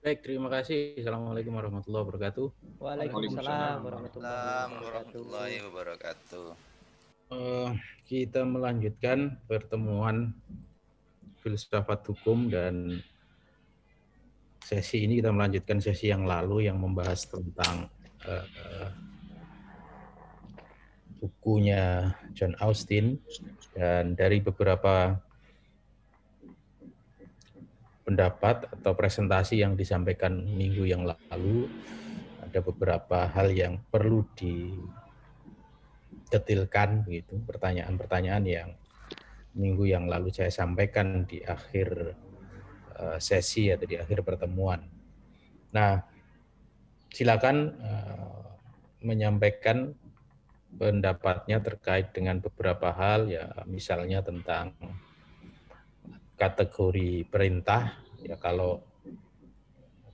Baik, terima kasih. Assalamualaikum warahmatullahi wabarakatuh. Waalaikumsalam Waalaikumsalam warahmatullahi warahmatullahi wabarakatuh. wabarakatuh. Eh, kita melanjutkan pertemuan filsafat hukum dan sesi ini kita melanjutkan sesi yang lalu yang membahas tentang bukunya John Austin, dan dari beberapa pendapat atau presentasi yang disampaikan minggu yang lalu, ada beberapa hal yang perlu didetilkan gitu, pertanyaan-pertanyaan yang minggu yang lalu saya sampaikan di akhir sesi atau di akhir pertemuan. Nah, silakan menyampaikan pendapatnya terkait dengan beberapa hal, ya misalnya tentang kategori perintah. Ya kalau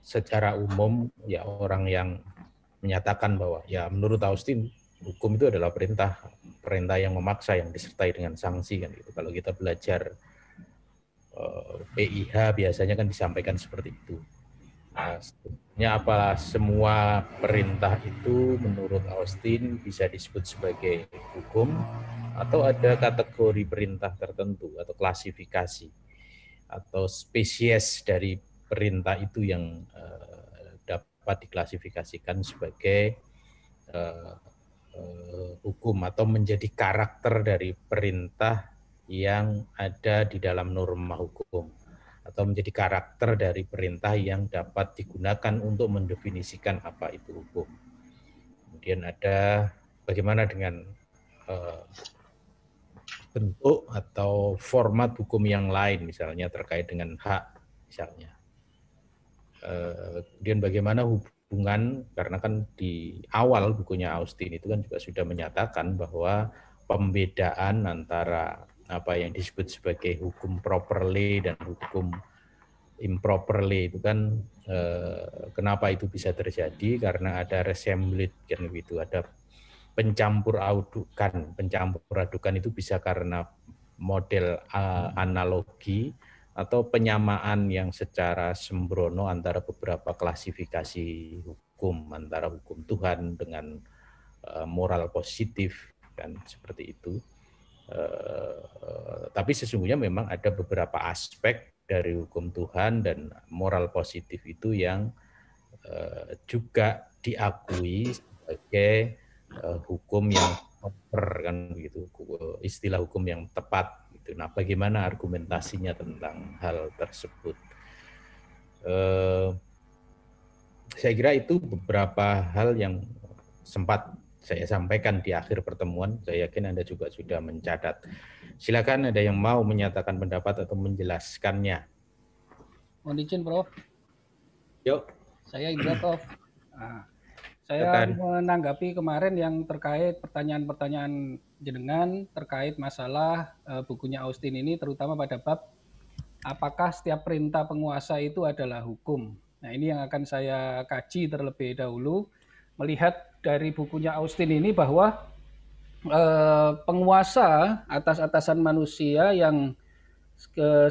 secara umum ya orang yang menyatakan bahwa ya menurut Austin hukum itu adalah perintah yang memaksa yang disertai dengan sanksi kan gitu. Kalau kita belajar PIH biasanya kan disampaikan seperti itu. Nah, sebenarnya apa semua perintah itu menurut Austin bisa disebut sebagai hukum, atau ada kategori perintah tertentu atau klasifikasi atau spesies dari perintah itu yang dapat diklasifikasikan sebagai hukum atau menjadi karakter dari perintah yang ada di dalam norma hukum, atau menjadi karakter dari perintah yang dapat digunakan untuk mendefinisikan apa itu hukum. Kemudian ada bagaimana dengan bentuk atau format hukum yang lain, misalnya terkait dengan hak, misalnya. Kemudian bagaimana hubungan, karena kan di awal bukunya Austin itu kan juga sudah menyatakan bahwa pembedaan antara apa yang disebut sebagai hukum properly dan hukum improperly itu kan kenapa itu bisa terjadi, karena ada resemblit kan gitu, ada pencampur adukan itu bisa karena model analogi atau penyamaan yang secara sembrono antara beberapa klasifikasi hukum, antara hukum Tuhan dengan moral positif kan seperti itu. Tapi sesungguhnya memang ada beberapa aspek dari hukum Tuhan dan moral positif itu yang juga diakui sebagai hukum yang proper kan begitu, istilah hukum yang tepat gitu. Nah, bagaimana argumentasinya tentang hal tersebut? Saya kira itu beberapa hal yang sempat saya sampaikan di akhir pertemuan. Saya yakin Anda juga sudah mencatat. Silakan, ada yang mau menyatakan pendapat atau menjelaskannya. Mohon izin, Prof. Yuk. Saya Indra, Prof. Nah, saya silakan. menanggapi kemarin yang terkait pertanyaan-pertanyaan jenengan terkait masalah bukunya Austin ini, terutama pada bab apakah setiap perintah penguasa itu adalah hukum. Nah, ini yang akan saya kaji terlebih dahulu, melihat dari bukunya Austin ini bahwa penguasa atas atasan manusia yang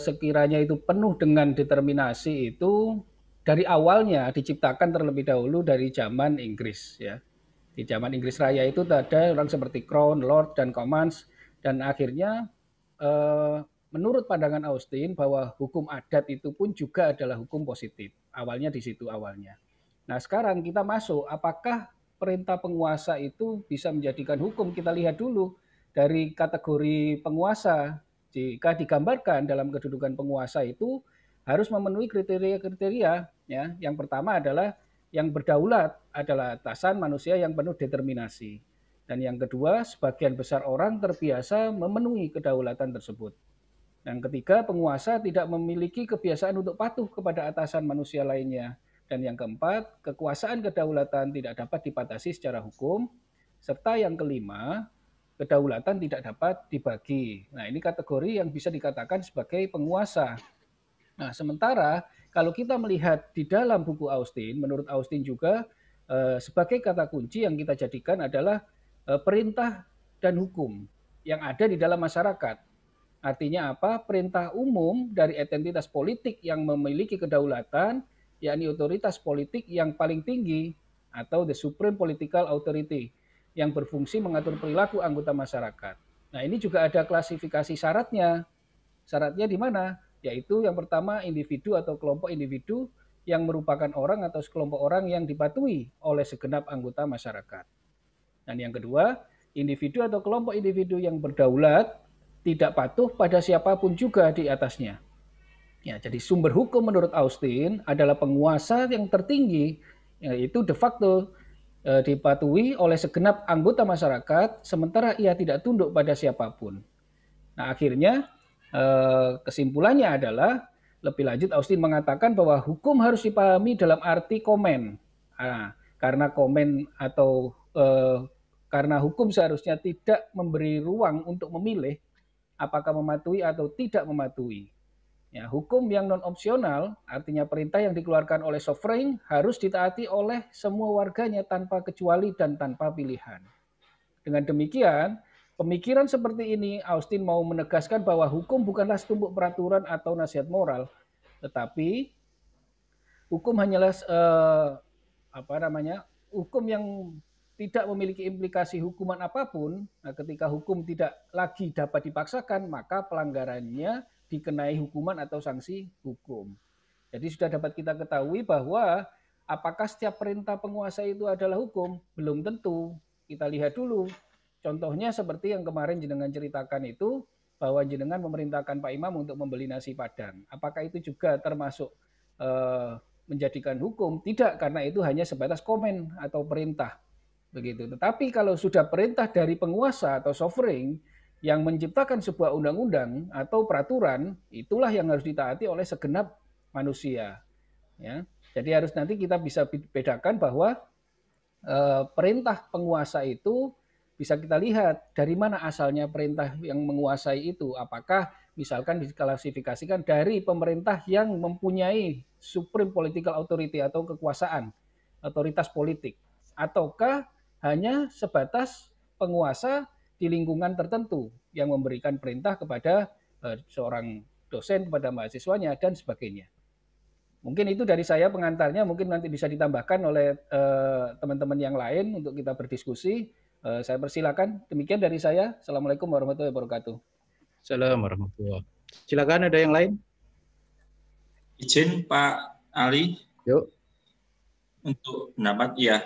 sekiranya itu penuh dengan determinasi itu dari awalnya diciptakan terlebih dahulu dari zaman Inggris ya. Di zaman Inggris Raya itu ada orang seperti Crown, Lord, dan Commons, dan akhirnya menurut pandangan Austin bahwa hukum adat itu pun juga adalah hukum positif. Awalnya di situ awalnya. Nah, sekarang kita masuk, apakah perintah penguasa itu bisa menjadikan hukum? Kita lihat dulu dari kategori penguasa. Jika digambarkan dalam kedudukan penguasa itu harus memenuhi kriteria-kriteria ya. Yang pertama adalah yang berdaulat adalah atasan manusia yang penuh determinasi. Dan yang kedua, sebagian besar orang terbiasa memenuhi kedaulatan tersebut. Yang ketiga, penguasa tidak memiliki kebiasaan untuk patuh kepada atasan manusia lainnya. Dan yang keempat, kekuasaan kedaulatan tidak dapat dibatasi secara hukum. Serta yang kelima, kedaulatan tidak dapat dibagi. Nah, ini kategori yang bisa dikatakan sebagai penguasa. Nah, sementara kalau kita melihat di dalam buku Austin, menurut Austin juga sebagai kata kunci yang kita jadikan adalah perintah dan hukum yang ada di dalam masyarakat. Artinya apa? Perintah umum dari entitas politik yang memiliki kedaulatan yakni otoritas politik yang paling tinggi atau the supreme political authority yang berfungsi mengatur perilaku anggota masyarakat. Nah, ini juga ada klasifikasi syaratnya. Syaratnya di mana? Yaitu yang pertama individu atau kelompok individu yang merupakan orang atau sekelompok orang yang dipatuhi oleh segenap anggota masyarakat. Dan yang kedua, individu atau kelompok individu yang berdaulat tidak patuh pada siapapun juga di atasnya. Ya, jadi sumber hukum menurut Austin adalah penguasa yang tertinggi, yaitu de facto dipatuhi oleh segenap anggota masyarakat, sementara ia tidak tunduk pada siapapun. Nah, akhirnya kesimpulannya adalah lebih lanjut Austin mengatakan bahwa hukum harus dipahami dalam arti komen. Nah, karena komen atau karena hukum seharusnya tidak memberi ruang untuk memilih apakah mematuhi atau tidak mematuhi. Ya, hukum yang non opsional artinya perintah yang dikeluarkan oleh sovereign harus ditaati oleh semua warganya tanpa kecuali dan tanpa pilihan. Dengan demikian, pemikiran seperti ini Austin mau menegaskan bahwa hukum bukanlah setumpuk peraturan atau nasihat moral, tetapi hukum hanyalah hukum yang tidak memiliki implikasi hukuman apapun. Nah, ketika hukum tidak lagi dapat dipaksakan, maka pelanggarannya dikenai hukuman atau sanksi hukum. Jadi sudah dapat kita ketahui bahwa apakah setiap perintah penguasa itu adalah hukum? Belum tentu. Kita lihat dulu. Contohnya seperti yang kemarin jenengan ceritakan itu, bahwa jenengan memerintahkan Pak Imam untuk membeli nasi Padang. Apakah itu juga termasuk menjadikan hukum? Tidak, karena itu hanya sebatas komen atau perintah. Begitu. Tetapi kalau sudah perintah dari penguasa atau sovereign yang menciptakan sebuah undang-undang atau peraturan, itulah yang harus ditaati oleh segenap manusia. Ya. Jadi harus nanti kita bisa bedakan bahwa perintah penguasa itu bisa kita lihat dari mana asalnya perintah yang menguasai itu. Apakah misalkan diklasifikasikan dari pemerintah yang mempunyai supreme political authority atau kekuasaan, otoritas politik, ataukah hanya sebatas penguasa di lingkungan tertentu yang memberikan perintah kepada seorang dosen, kepada mahasiswanya, dan sebagainya. Mungkin itu dari saya pengantarnya, mungkin nanti bisa ditambahkan oleh teman-teman yang lain untuk kita berdiskusi. Saya persilakan. Demikian dari saya. Assalamualaikum warahmatullahi wabarakatuh. Assalamualaikum warahmatullahi wabarakatuh. Silakan, ada yang lain? Izin Pak Ali. Yuk. Untuk pendapat, ya.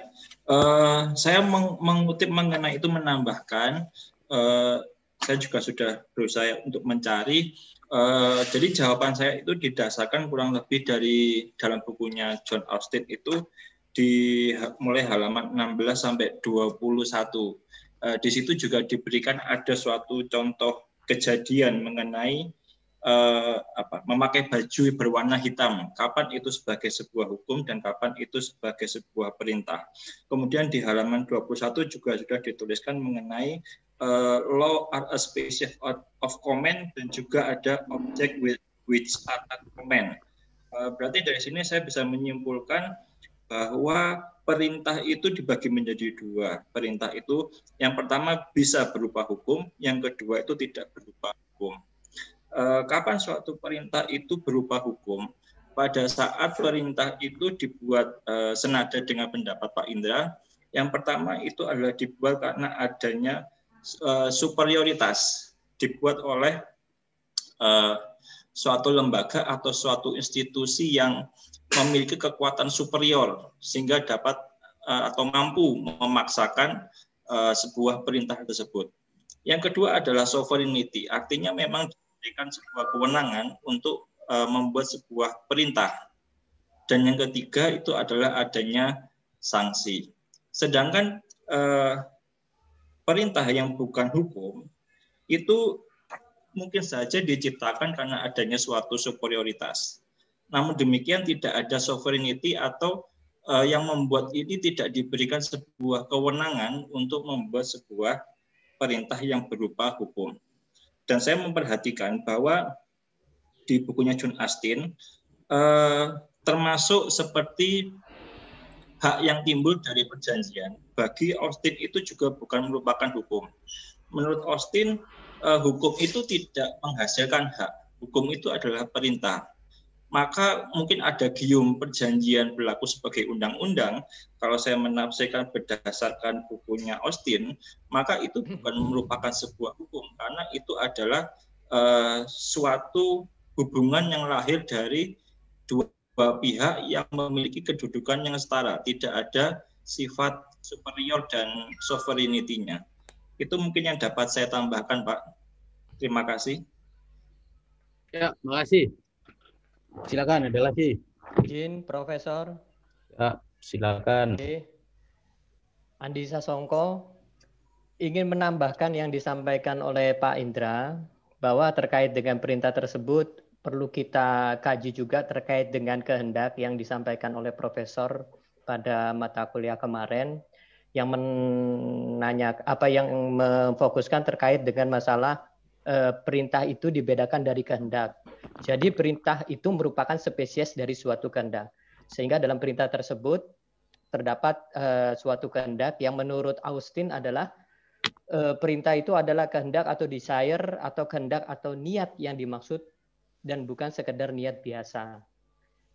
Saya mengutip mengenai itu, menambahkan, saya juga sudah berusaha untuk mencari. Jadi jawaban saya itu didasarkan kurang lebih dari dalam bukunya John Austin itu di mulai halaman 16 sampai 21. Di situ juga diberikan ada suatu contoh kejadian mengenai memakai baju berwarna hitam, kapan itu sebagai sebuah hukum dan kapan itu sebagai sebuah perintah. Kemudian di halaman 21 juga sudah dituliskan mengenai law are a species of command dan juga ada object which are not command. Berarti dari sini saya bisa menyimpulkan bahwa perintah itu dibagi menjadi dua. Perintah itu yang pertama bisa berupa hukum, yang kedua itu tidak berupa hukum. Kapan suatu perintah itu berupa hukum? Pada saat perintah itu dibuat senada dengan pendapat Pak Indra. Yang pertama itu adalah dibuat karena adanya superioritas, dibuat oleh suatu lembaga atau suatu institusi yang memiliki kekuatan superior sehingga dapat atau mampu memaksakan sebuah perintah tersebut. Yang kedua adalah sovereignty, artinya memang diberikan sebuah kewenangan untuk membuat sebuah perintah. Dan yang ketiga itu adalah adanya sanksi. Sedangkan perintah yang bukan hukum itu mungkin saja diciptakan karena adanya suatu superioritas. Namun demikian tidak ada sovereignty atau yang membuat ini tidak diberikan sebuah kewenangan untuk membuat sebuah perintah yang berupa hukum. Dan saya memperhatikan bahwa di bukunya John Austin termasuk seperti hak yang timbul dari perjanjian. Bagi Austin itu juga bukan merupakan hukum. Menurut Austin, hukum itu tidak menghasilkan hak. Hukum itu adalah perintah. maka mungkin ada gium perjanjian berlaku sebagai undang-undang. Kalau saya menafsirkan berdasarkan bukunya Austin, maka itu bukan merupakan sebuah hukum, karena itu adalah suatu hubungan yang lahir dari dua pihak yang memiliki kedudukan yang setara, tidak ada sifat superior dan sovereignty-nya. Itu mungkin yang dapat saya tambahkan, Pak. Terima kasih. Ya, makasih. Silakan, ada lagi. Izin, Profesor. Ya, silakan. Oke. Andi Sasongko ingin menambahkan yang disampaikan oleh Pak Indra, bahwa terkait dengan perintah tersebut perlu kita kaji juga terkait dengan kehendak yang disampaikan oleh Profesor pada mata kuliah kemarin, yang memfokuskan terkait dengan masalah perintah itu dibedakan dari kehendak. Jadi perintah itu merupakan spesies dari suatu kehendak. Sehingga dalam perintah tersebut terdapat suatu kehendak yang menurut Austin adalah perintah itu adalah kehendak atau desire atau kehendak atau niat yang dimaksud dan bukan sekedar niat biasa.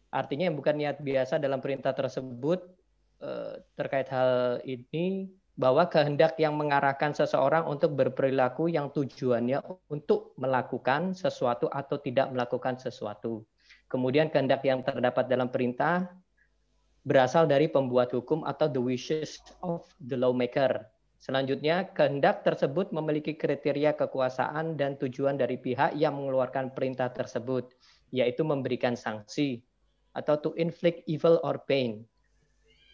Artinya yang bukan niat biasa dalam perintah tersebut terkait hal ini, bahwa kehendak yang mengarahkan seseorang untuk berperilaku yang tujuannya untuk melakukan sesuatu atau tidak melakukan sesuatu. Kemudian kehendak yang terdapat dalam perintah berasal dari pembuat hukum atau the wishes of the lawmaker. Selanjutnya, kehendak tersebut memiliki kriteria kekuasaan dan tujuan dari pihak yang mengeluarkan perintah tersebut, yaitu memberikan sanksi atau to inflict evil or pain.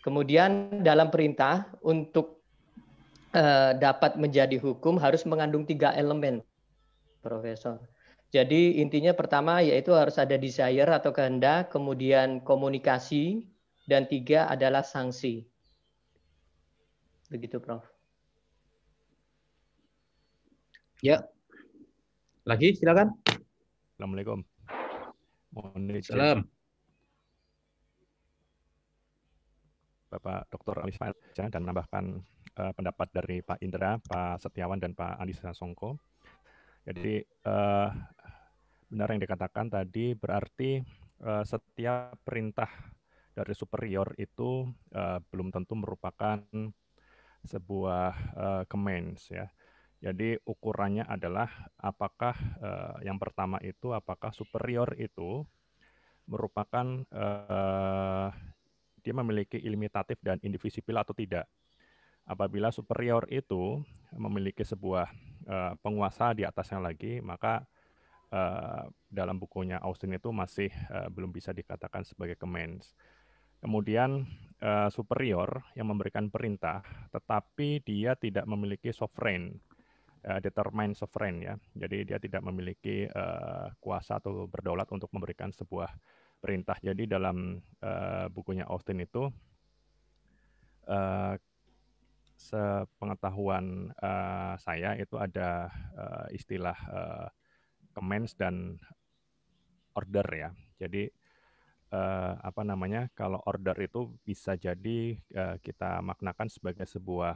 Kemudian dalam perintah untuk dapat menjadi hukum harus mengandung 3 elemen, Profesor. Jadi intinya pertama yaitu harus ada desire atau kehendak, kemudian komunikasi, dan 3 adalah sanksi. Begitu, Prof. Ya. Lagi, silakan. Assalamualaikum. Mohon izin. Salam. Bapak Dr. Ali Ismail dan menambahkan pendapat dari Pak Indra, Pak Setiawan, dan Pak Andi Sasongko. Jadi benar yang dikatakan tadi, berarti setiap perintah dari superior itu belum tentu merupakan sebuah commands ya. Jadi ukurannya adalah apakah yang pertama itu apakah superior itu merupakan dia memiliki ilimitatif dan indivisible atau tidak. Apabila superior itu memiliki sebuah penguasa di atasnya lagi, maka dalam bukunya Austin itu masih belum bisa dikatakan sebagai commands. Kemudian superior yang memberikan perintah, tetapi dia tidak memiliki sovereign, determine sovereign ya. Jadi dia tidak memiliki kuasa atau berdaulat untuk memberikan sebuah perintah. Jadi dalam bukunya Austin itu sepengetahuan saya itu ada istilah commands dan order ya. Jadi kalau order itu bisa jadi kita maknakan sebagai sebuah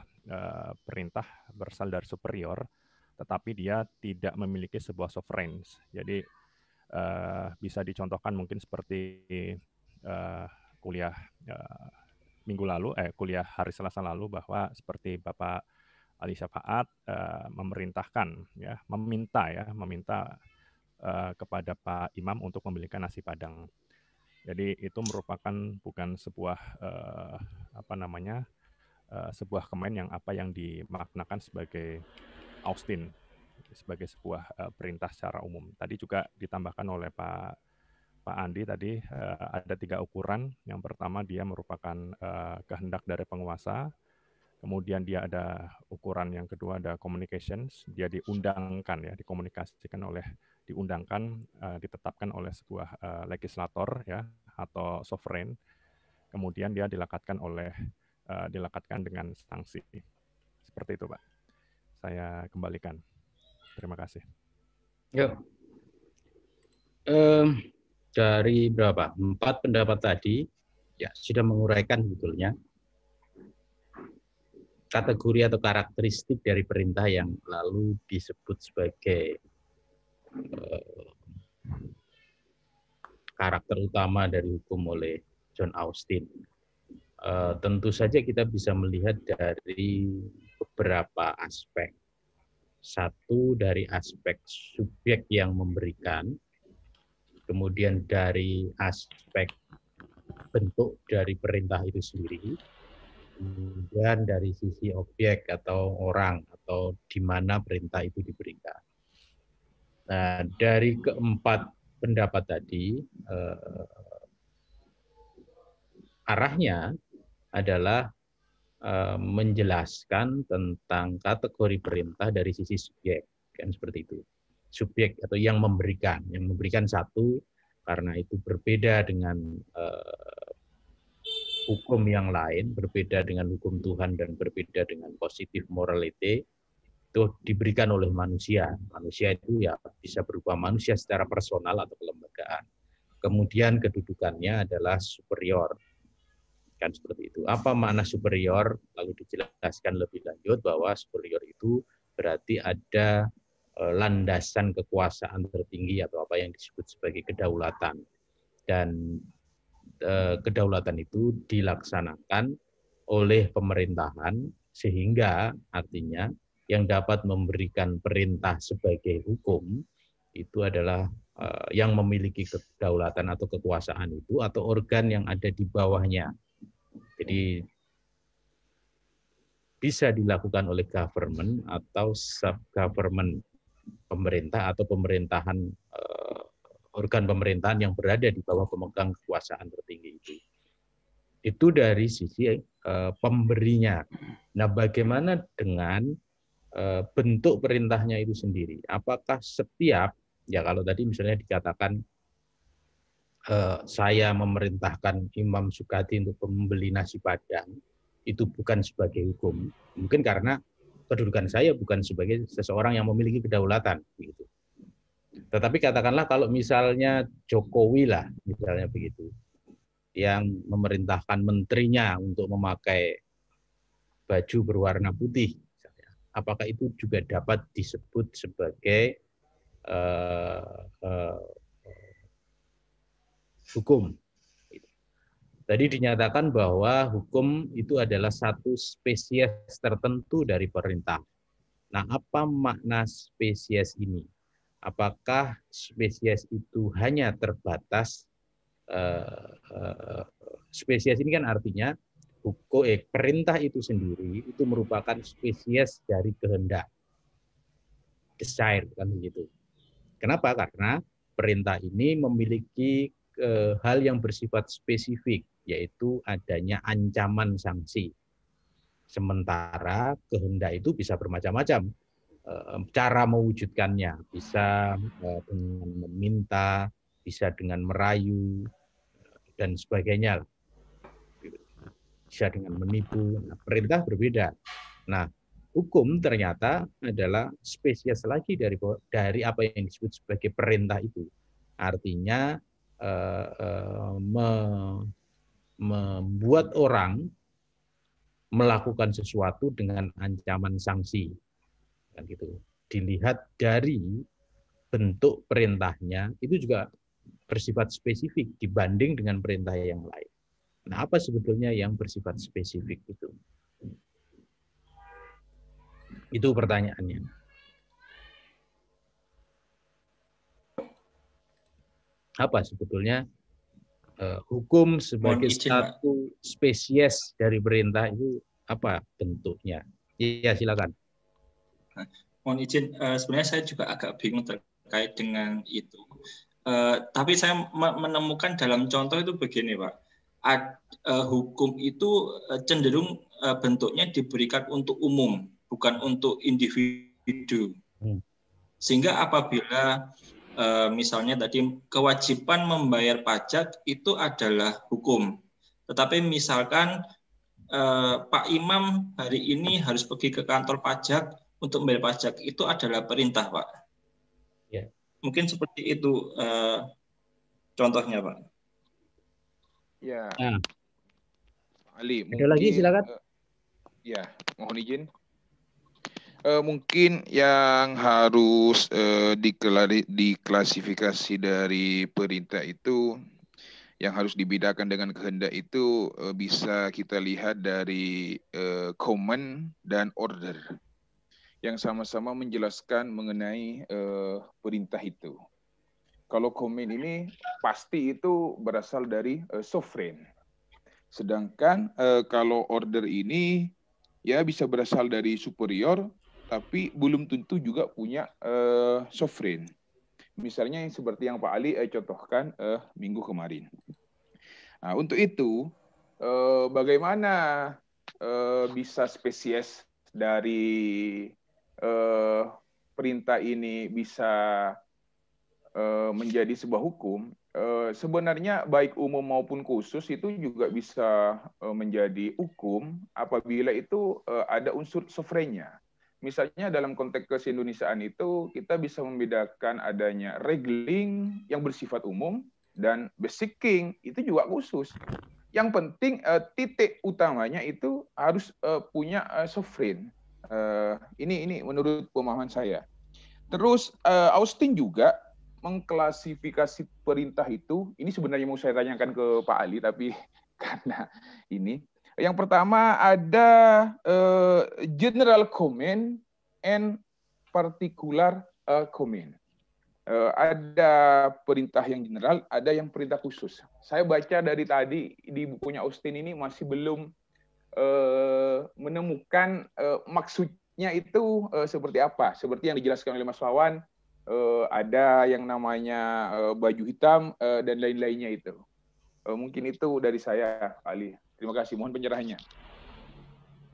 perintah berasal dari superior, tetapi dia tidak memiliki sebuah sovereign. Jadi bisa dicontohkan mungkin seperti kuliah kuliah hari Selasa lalu, bahwa seperti Bapak Ali Syafaat memerintahkan ya, meminta kepada Pak Imam untuk membelikan nasi Padang. Jadi itu merupakan bukan sebuah sebuah command yang dimaknakan sebagai Austin, sebagai sebuah perintah secara umum. Tadi juga ditambahkan oleh Pak Andi tadi ada 3 ukuran. Yang pertama dia merupakan kehendak dari penguasa. Kemudian dia ada ukuran yang kedua, ada communications. Dia diundangkan ya, ditetapkan oleh sebuah legislator ya atau sovereign. Kemudian dia dilekatkan dengan sanksi. Seperti itu, Pak. Saya kembalikan. Terima kasih. Yuk. Dari berapa? 4 pendapat tadi ya sudah menguraikan sebetulnya kategori atau karakteristik dari perintah yang lalu disebut sebagai karakter utama dari hukum oleh John Austin. Tentu saja kita bisa melihat dari beberapa aspek. Satu dari aspek subjek yang memberikan, kemudian dari aspek bentuk dari perintah itu sendiri, kemudian dari sisi objek atau orang atau di mana perintah itu diberikan. Nah, dari keempat pendapat tadi, arahnya adalah menjelaskan tentang kategori perintah dari sisi subjek, kan seperti itu. Subjek atau yang memberikan satu karena itu berbeda dengan hukum yang lain, berbeda dengan hukum Tuhan dan berbeda dengan positive morality, itu diberikan oleh manusia. Manusia itu ya bisa berupa manusia secara personal atau kelembagaan. Kemudian kedudukannya adalah superior. Kan seperti itu. Apa makna superior? Lalu dijelaskan lebih lanjut bahwa superior itu berarti ada landasan kekuasaan tertinggi atau apa yang disebut sebagai kedaulatan. Dan kedaulatan itu dilaksanakan oleh pemerintahan sehingga artinya yang dapat memberikan perintah sebagai hukum itu adalah yang memiliki kedaulatan atau kekuasaan itu atau organ yang ada di bawahnya. Jadi bisa dilakukan oleh government atau sub-government, pemerintah atau pemerintahan, organ pemerintahan yang berada di bawah pemegang kekuasaan tertinggi itu. Itu dari sisi pemberinya. Nah, bagaimana dengan bentuk perintahnya itu sendiri? Apakah setiap, ya kalau tadi misalnya dikatakan saya memerintahkan Imam Sukadi untuk membeli nasi Padang, itu bukan sebagai hukum. Mungkin karena kedudukan saya bukan sebagai seseorang yang memiliki kedaulatan. Begitu. Tetapi katakanlah kalau misalnya Jokowi lah, misalnya begitu, yang memerintahkan menterinya untuk memakai baju berwarna putih, misalnya. Apakah itu juga dapat disebut sebagai hukum? Tadi dinyatakan bahwa hukum itu adalah satu spesies tertentu dari perintah. Nah, apa makna spesies ini? Apakah spesies itu hanya terbatas? Spesies ini kan artinya hukum, perintah itu sendiri itu merupakan spesies dari kehendak, desire, kan begitu. Kenapa? Karena perintah ini memiliki hal yang bersifat spesifik, yaitu adanya ancaman sanksi. Sementara kehendak itu bisa bermacam-macam. Cara mewujudkannya bisa dengan meminta, bisa dengan merayu, dan sebagainya. Bisa dengan menipu. Nah, perintah berbeda. Nah, hukum ternyata adalah spesies lagi dari apa yang disebut sebagai perintah itu. Artinya membuat orang melakukan sesuatu dengan ancaman sanksi, kan gitu. Dilihat dari bentuk perintahnya itu juga bersifat spesifik dibanding dengan perintah yang lain. Nah, apa sebetulnya yang bersifat spesifik itu? Itu pertanyaannya. Apa sebetulnya hukum sebagai satu spesies dari perintah itu apa bentuknya? Iya, silakan. Mohon izin, sebenarnya saya juga agak bingung terkait dengan itu. Tapi saya menemukan dalam contoh itu begini, Pak. Hukum itu cenderung bentuknya diberikan untuk umum, bukan untuk individu. Sehingga apabila misalnya tadi kewajiban membayar pajak itu adalah hukum. Tetapi misalkan Pak Imam hari ini harus pergi ke kantor pajak untuk membayar pajak, itu adalah perintah, Pak. Ya. Mungkin seperti itu contohnya, Pak. Ya, nah. Ali, ada lagi silakan. Ya, mohon izin. Mungkin yang harus diklasifikasi dari perintah itu, yang harus dibedakan dengan kehendak itu bisa kita lihat dari command dan order yang sama-sama menjelaskan mengenai perintah itu. Kalau command ini pasti itu berasal dari sovereign. Sedangkan kalau order ini ya bisa berasal dari superior, tapi belum tentu juga punya sovereign. Misalnya seperti yang Pak Ali contohkan minggu kemarin. Nah, untuk itu bagaimana bisa spesies dari perintah ini bisa menjadi sebuah hukum? Sebenarnya baik umum maupun khusus itu juga bisa menjadi hukum apabila itu ada unsur sovereignnya. Misalnya dalam konteks ke-Indonesiaan itu kita bisa membedakan adanya regling yang bersifat umum dan basicing itu juga khusus. Yang penting titik utamanya itu harus punya sovereign. Ini menurut pemahaman saya. Terus Austin juga mengklasifikasi perintah itu, ini sebenarnya mau saya tanyakan ke Pak Ali, tapi karena ini. Yang pertama ada general command and particular command. Ada perintah yang general, ada yang perintah khusus. Saya baca dari tadi di bukunya Austin ini masih belum menemukan maksudnya itu seperti apa. Seperti yang dijelaskan oleh Mas Wawan, ada yang namanya baju hitam dan lain-lainnya itu. Mungkin itu dari saya, Pak Ali. Terima kasih. Mohon pencerahannya.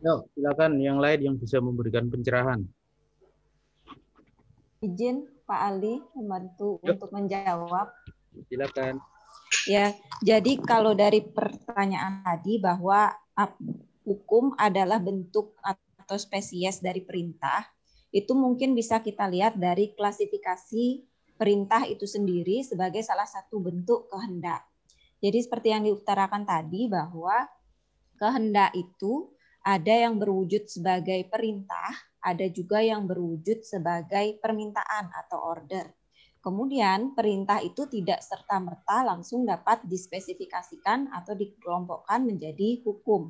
Yo, silakan yang lain yang bisa memberikan pencerahan. Izin Pak Ali membantu untuk menjawab. Silakan. Ya, jadi kalau dari pertanyaan tadi bahwa hukum adalah bentuk atau spesies dari perintah, itu mungkin bisa kita lihat dari klasifikasi perintah itu sendiri sebagai salah satu bentuk kehendak. Jadi seperti yang diutarakan tadi bahwa kehendak itu ada yang berwujud sebagai perintah, ada juga yang berwujud sebagai permintaan atau order. Kemudian perintah itu tidak serta-merta langsung dapat dispesifikasikan atau dikelompokkan menjadi hukum.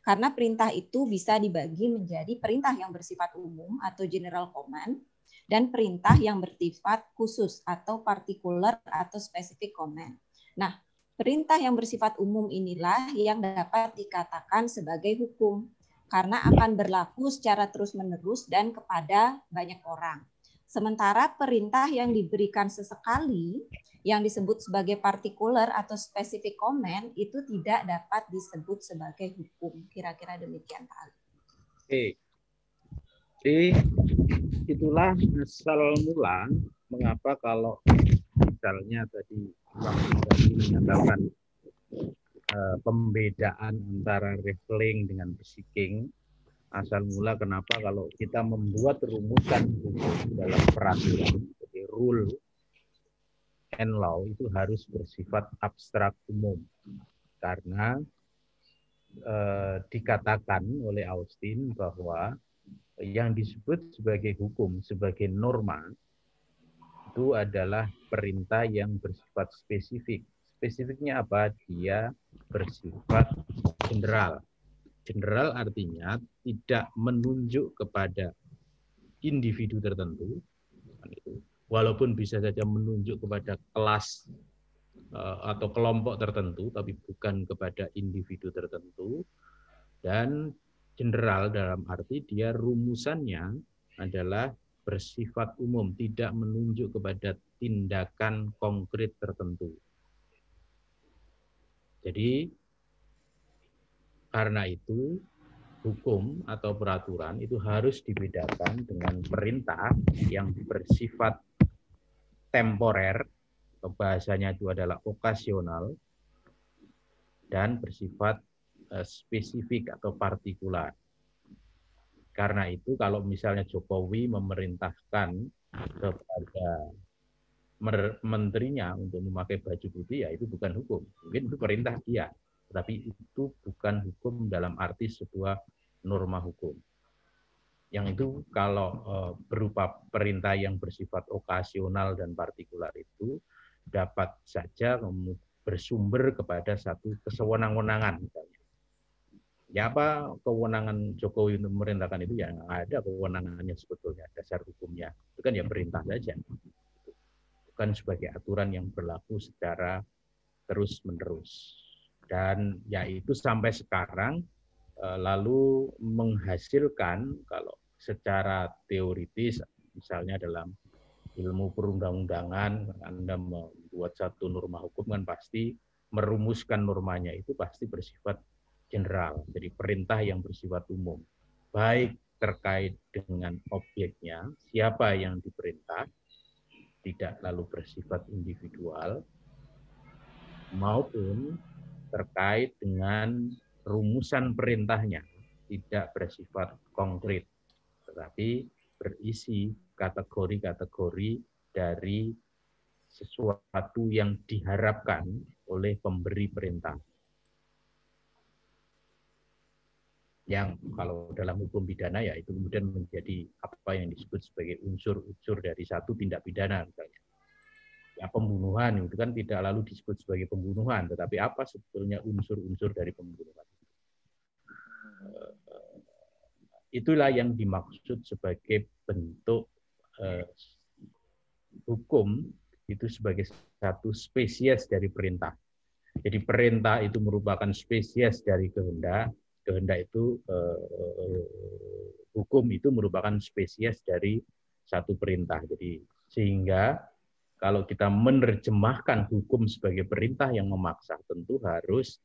Karena perintah itu bisa dibagi menjadi perintah yang bersifat umum atau general command dan perintah yang bersifat khusus atau particular atau specific command. Nah, perintah yang bersifat umum inilah yang dapat dikatakan sebagai hukum karena akan berlaku secara terus-menerus dan kepada banyak orang. Sementara perintah yang diberikan sesekali yang disebut sebagai partikular atau specific command itu tidak dapat disebut sebagai hukum. Kira-kira demikian, Pak Ali. Oke. Jadi itulah asal mula mengapa kalau misalnya tadi menyatakan pembedaan antara referring dengan basicing. Asal mula kenapa kalau kita membuat rumusan dalam peraturan, jadi rule and law itu harus bersifat abstrak umum. Karena dikatakan oleh Austin bahwa yang disebut sebagai hukum, sebagai norma, itu adalah perintah yang bersifat spesifik. Spesifiknya apa? Dia bersifat general. General artinya tidak menunjuk kepada individu tertentu, walaupun bisa saja menunjuk kepada kelas atau kelompok tertentu, tapi bukan kepada individu tertentu. Dan general dalam arti dia rumusannya adalah bersifat umum, tidak menunjuk kepada tindakan konkret tertentu. Jadi karena itu, hukum atau peraturan itu harus dibedakan dengan perintah yang bersifat temporer, atau bahasanya itu adalah okasional, dan bersifat spesifik atau partikular. Karena itu kalau misalnya Jokowi memerintahkan kepada menterinya untuk memakai baju putih, ya itu bukan hukum. Mungkin itu perintah dia. Tapi itu bukan hukum dalam arti sebuah norma hukum. Yang itu kalau berupa perintah yang bersifat okasional dan partikular itu dapat saja bersumber kepada satu kesewenang-wenangan misalnya. Ya apa kewenangan Jokowi untuk memerintahkan itu ya nggak ada kewenangannya sebetulnya, dasar hukumnya itu kan ya perintah saja, bukan sebagai aturan yang berlaku secara terus-menerus. Dan ya itu sampai sekarang lalu menghasilkan kalau secara teoritis misalnya dalam ilmu perundang-undangan Anda membuat satu norma hukum kan pasti merumuskan normanya itu pasti bersifat general, jadi perintah yang bersifat umum, baik terkait dengan objeknya, siapa yang diperintah, tidak lalu bersifat individual, maupun terkait dengan rumusan perintahnya, tidak bersifat konkret, tetapi berisi kategori-kategori dari sesuatu yang diharapkan oleh pemberi perintah. Yang kalau dalam hukum pidana ya itu kemudian menjadi apa yang disebut sebagai unsur-unsur dari satu tindak pidana misalnya. Ya pembunuhan itu kan tidak lalu disebut sebagai pembunuhan, tetapi apa sebetulnya unsur-unsur dari pembunuhan. Itulah yang dimaksud sebagai bentuk hukum itu sebagai satu spesies dari perintah. Jadi perintah itu merupakan spesies dari kehendak. Kehendak itu hukum itu merupakan spesies dari satu perintah. Jadi sehingga kalau kita menerjemahkan hukum sebagai perintah yang memaksa, tentu harus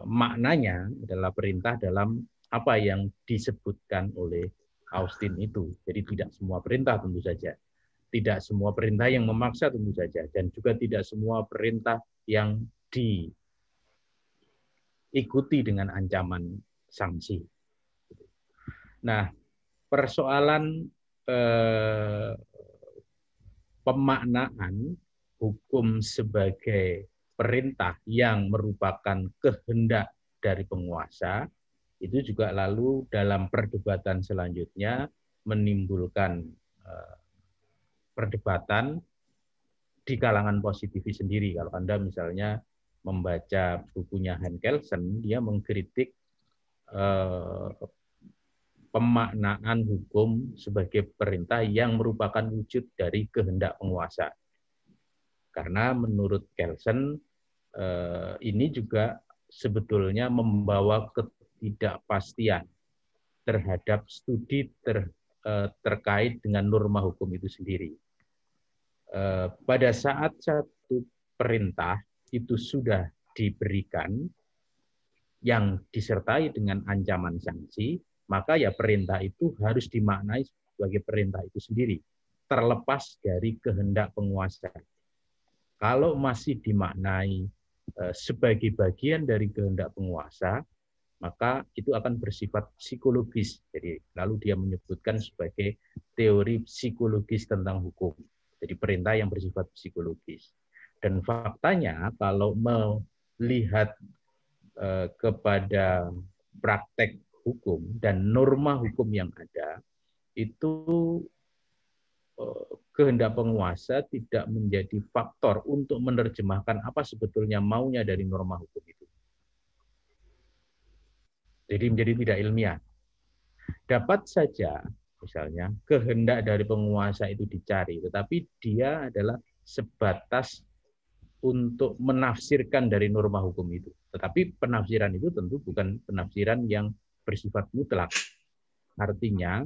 maknanya adalah perintah dalam apa yang disebutkan oleh Austin itu. Jadi tidak semua perintah tentu saja. Tidak semua perintah yang memaksa tentu saja. Dan juga tidak semua perintah yang diikuti dengan ancaman sanksi. Nah, persoalan pemaknaan hukum sebagai perintah yang merupakan kehendak dari penguasa itu juga lalu dalam perdebatan selanjutnya menimbulkan perdebatan di kalangan positivis sendiri. Kalau Anda misalnya membaca bukunya Hans Kelsen, dia mengkritik pemaknaan hukum sebagai perintah yang merupakan wujud dari kehendak penguasa. Karena menurut Kelsen ini juga sebetulnya membawa ketidakpastian terhadap studi terkait dengan norma hukum itu sendiri. Pada saat satu perintah itu sudah diberikan yang disertai dengan ancaman sanksi, maka ya perintah itu harus dimaknai sebagai perintah itu sendiri, terlepas dari kehendak penguasa. Kalau masih dimaknai sebagai bagian dari kehendak penguasa, maka itu akan bersifat psikologis. Jadi lalu dia menyebutkan sebagai teori psikologis tentang hukum. Jadi perintah yang bersifat psikologis. Dan faktanya kalau melihat kepada praktek hukum dan norma hukum yang ada, itu kehendak penguasa tidak menjadi faktor untuk menerjemahkan apa sebetulnya maunya dari norma hukum itu. Jadi menjadi tidak ilmiah. Dapat saja misalnya kehendak dari penguasa itu dicari, tetapi dia adalah sebatas untuk menafsirkan dari norma hukum itu. Tetapi penafsiran itu tentu bukan penafsiran yang bersifat mutlak. Artinya,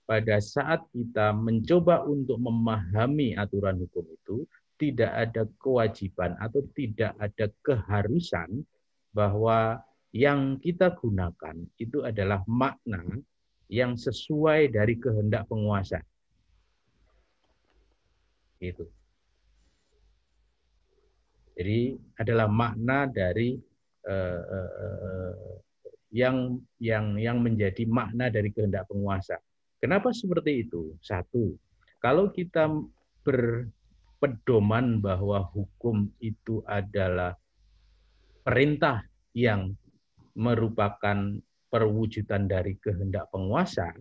pada saat kita mencoba untuk memahami aturan hukum itu, tidak ada kewajiban atau tidak ada keharusan bahwa yang kita gunakan itu adalah makna yang sesuai dari kehendak penguasa. Gitu. Jadi adalah makna dari yang menjadi makna dari kehendak penguasa. Kenapa seperti itu? Satu, kalau kita berpedoman bahwa hukum itu adalah perintah yang merupakan perwujudan dari kehendak penguasa,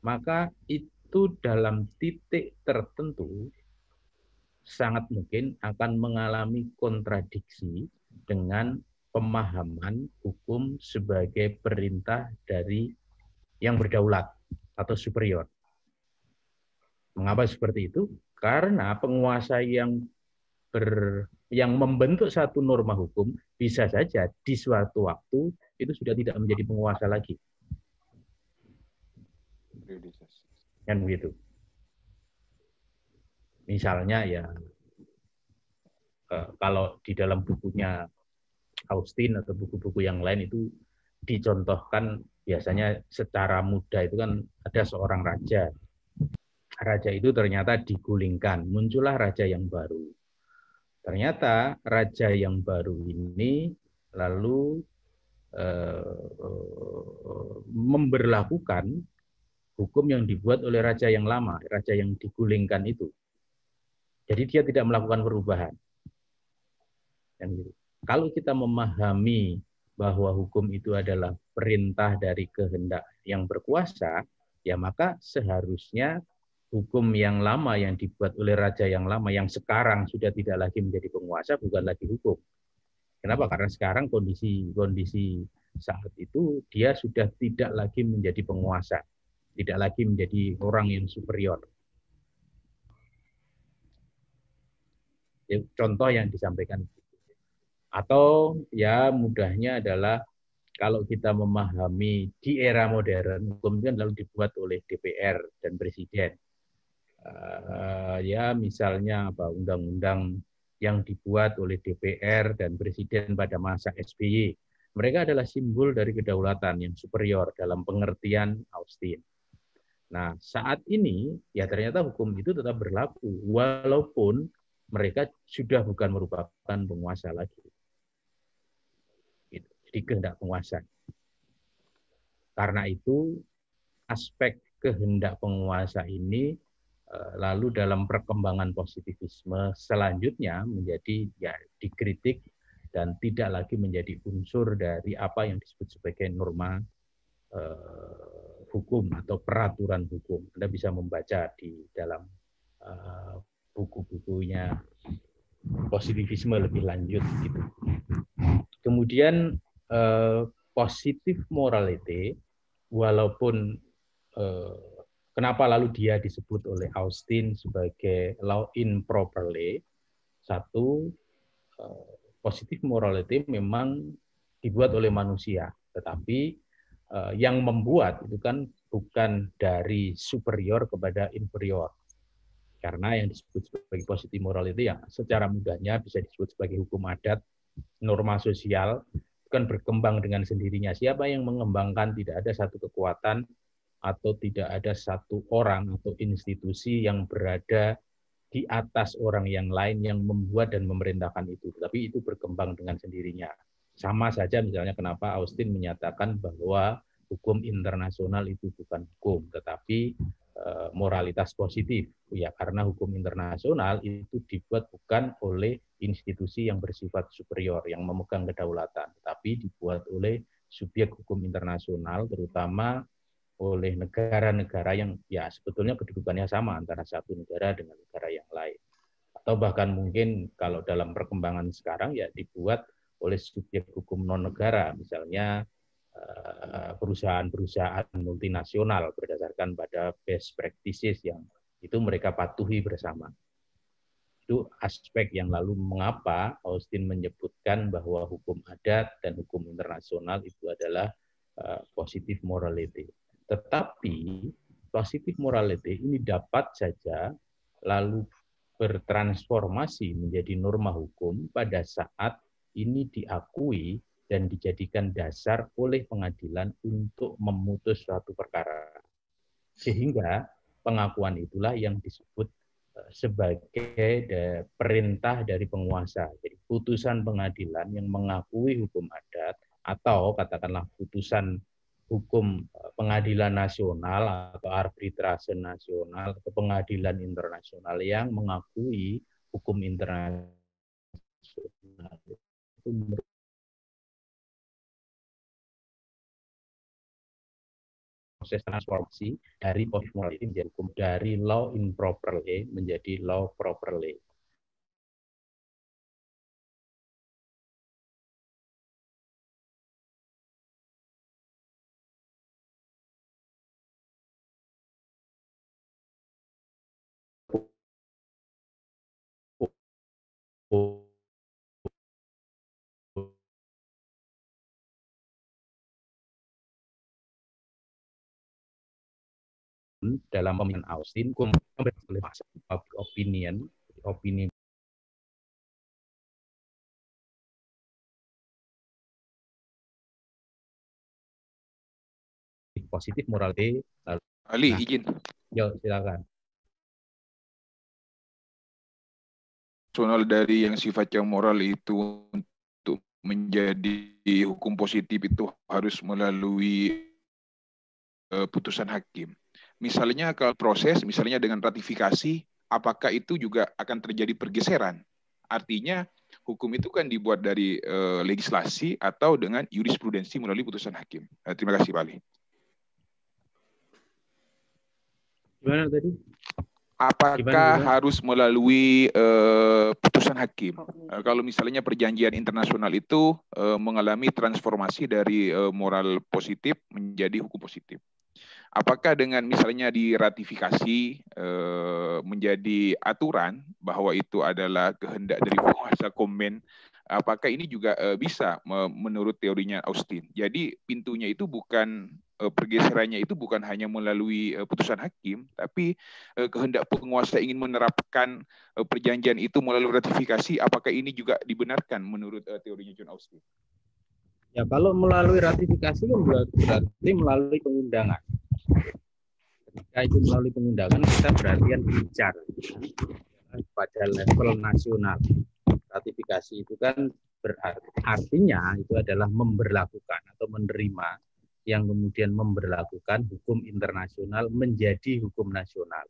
maka itu dalam titik tertentu sangat mungkin akan mengalami kontradiksi dengan pemahaman hukum sebagai perintah dari yang berdaulat atau superior. Mengapa seperti itu? Karena penguasa yang membentuk satu norma hukum bisa saja di suatu waktu itu sudah tidak menjadi penguasa lagi. Kan begitu. Misalnya ya kalau di dalam bukunya Austin atau buku-buku yang lain itu dicontohkan biasanya secara mudah itu kan ada seorang raja. Raja itu ternyata digulingkan, muncullah raja yang baru. Ternyata raja yang baru ini lalu memberlakukan hukum yang dibuat oleh raja yang lama, raja yang digulingkan itu. Jadi dia tidak melakukan perubahan. Dan gitu. Kalau kita memahami bahwa hukum itu adalah perintah dari kehendak yang berkuasa, ya maka seharusnya hukum yang lama yang dibuat oleh raja yang lama yang sekarang sudah tidak lagi menjadi penguasa bukan lagi hukum. Kenapa? Karena sekarang kondisi saat itu dia sudah tidak lagi menjadi penguasa, tidak lagi menjadi orang yang superior. Contoh yang disampaikan. Atau ya mudahnya adalah kalau kita memahami di era modern, hukum kan lalu dibuat oleh DPR dan Presiden. Ya misalnya apa undang-undang yang dibuat oleh DPR dan Presiden pada masa SBY. Mereka adalah simbol dari kedaulatan yang superior dalam pengertian Austin. Nah, saat ini ya ternyata hukum itu tetap berlaku walaupun mereka sudah bukan merupakan penguasa lagi. Di kehendak penguasa. Karena itu aspek kehendak penguasa ini lalu dalam perkembangan positivisme selanjutnya menjadi ya dikritik dan tidak lagi menjadi unsur dari apa yang disebut sebagai norma hukum atau peraturan hukum. Anda bisa membaca di dalam buku-bukunya positivisme lebih lanjut gitu. Kemudian positif morality, walaupun kenapa lalu dia disebut oleh Austin sebagai law improperly, satu, positif morality memang dibuat oleh manusia, tetapi yang membuat itu kan bukan dari superior kepada inferior. Karena yang disebut sebagai positif morality ya secara mudahnya bisa disebut sebagai hukum adat, norma sosial, kan berkembang dengan sendirinya. Siapa yang mengembangkan? Tidak ada satu kekuatan atau tidak ada satu orang atau institusi yang berada di atas orang yang lain yang membuat dan memerintahkan itu. Tapi itu berkembang dengan sendirinya. Sama saja misalnya kenapa Austin menyatakan bahwa hukum internasional itu bukan hukum, tetapi moralitas positif. Ya, karena hukum internasional itu dibuat bukan oleh institusi yang bersifat superior, yang memegang kedaulatan, tapi dibuat oleh subjek hukum internasional, terutama oleh negara-negara yang ya sebetulnya kedudukannya sama antara satu negara dengan negara yang lain. Atau bahkan mungkin kalau dalam perkembangan sekarang ya dibuat oleh subjek hukum non-negara, misalnya perusahaan-perusahaan multinasional berdasarkan pada best practices yang itu mereka patuhi bersama. Itu aspek yang lalu mengapa Austin menyebutkan bahwa hukum adat dan hukum internasional itu adalah positive morality. Tetapi positive morality ini dapat saja lalu bertransformasi menjadi norma hukum pada saat ini diakui dan dijadikan dasar oleh pengadilan untuk memutus suatu perkara. Sehingga pengakuan itulah yang disebut sebagai perintah dari penguasa. Jadi putusan pengadilan yang mengakui hukum adat atau katakanlah putusan hukum pengadilan nasional atau arbitrase nasional atau pengadilan internasional yang mengakui hukum internasional itu proses transformasi dari positive morality menjadi hukum, dari law improperly menjadi law properly. Dalam pemilihan Austin, opini positif morality. Ali, izin. Yo, silakan. Soal dari yang sifatnya moral itu untuk menjadi hukum positif itu harus melalui putusan hakim. Misalnya kalau proses, misalnya dengan ratifikasi, apakah itu juga akan terjadi pergeseran? Artinya hukum itu kan dibuat dari legislasi atau dengan jurisprudensi melalui putusan hakim. Terima kasih, Pak Ali. Gimana tadi? Apakah harus melalui putusan hakim? Kalau misalnya perjanjian internasional itu mengalami transformasi dari moral positif menjadi hukum positif. Apakah dengan misalnya diratifikasi menjadi aturan bahwa itu adalah kehendak dari penguasa komen, apakah ini juga bisa menurut teorinya Austin? Jadi pintunya itu bukan pergeserannya itu bukan hanya melalui putusan hakim, tapi kehendak penguasa ingin menerapkan perjanjian itu melalui ratifikasi, apakah ini juga dibenarkan menurut teorinya John Austin? Ya, kalau melalui ratifikasi kan berarti melalui pengundangan. Ketika itu melalui pengundangan, kita berarti bicara pada level nasional. Ratifikasi itu kan artinya itu adalah memberlakukan atau menerima yang kemudian memberlakukan hukum internasional menjadi hukum nasional.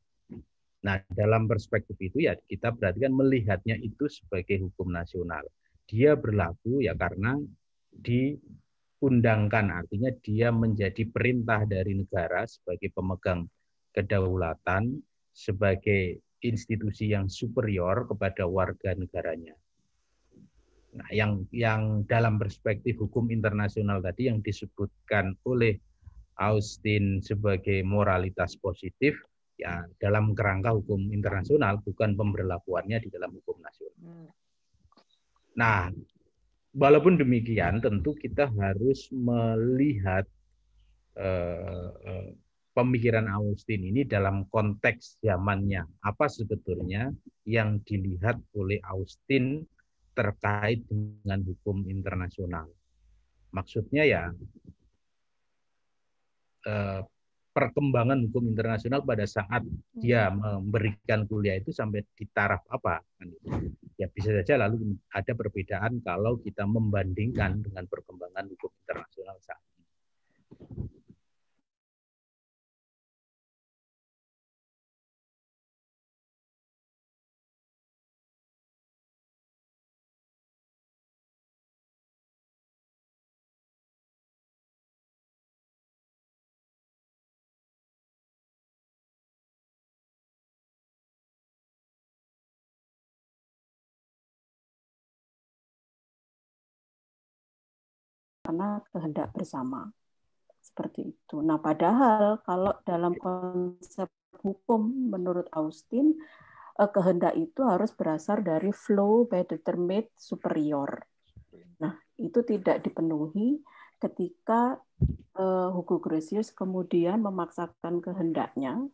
Nah, dalam perspektif itu ya kita berarti kan melihatnya itu sebagai hukum nasional. Dia berlaku ya karena diundangkan, artinya dia menjadi perintah dari negara sebagai pemegang kedaulatan, sebagai institusi yang superior kepada warga negaranya. Nah, yang dalam perspektif hukum internasional tadi yang disebutkan oleh Austin sebagai moralitas positif, ya dalam kerangka hukum internasional, bukan pemberlakuannya di dalam hukum nasional. Nah, walaupun demikian, tentu kita harus melihat pemikiran Austin ini dalam konteks zamannya. Apa sebetulnya yang dilihat oleh Austin terkait dengan hukum internasional? Maksudnya ya perkembangan hukum internasional pada saat dia memberikan kuliah itu sampai di taraf apa? Ya bisa saja lalu ada perbedaan kalau kita membandingkan dengan perkembangan hukum internasional saat ini. Karena kehendak bersama. Seperti itu. Nah, padahal kalau dalam konsep hukum menurut Austin, kehendak itu harus berasal dari flow by determinate superior. Nah, itu tidak dipenuhi ketika Hugo Grotius kemudian memaksakan kehendaknya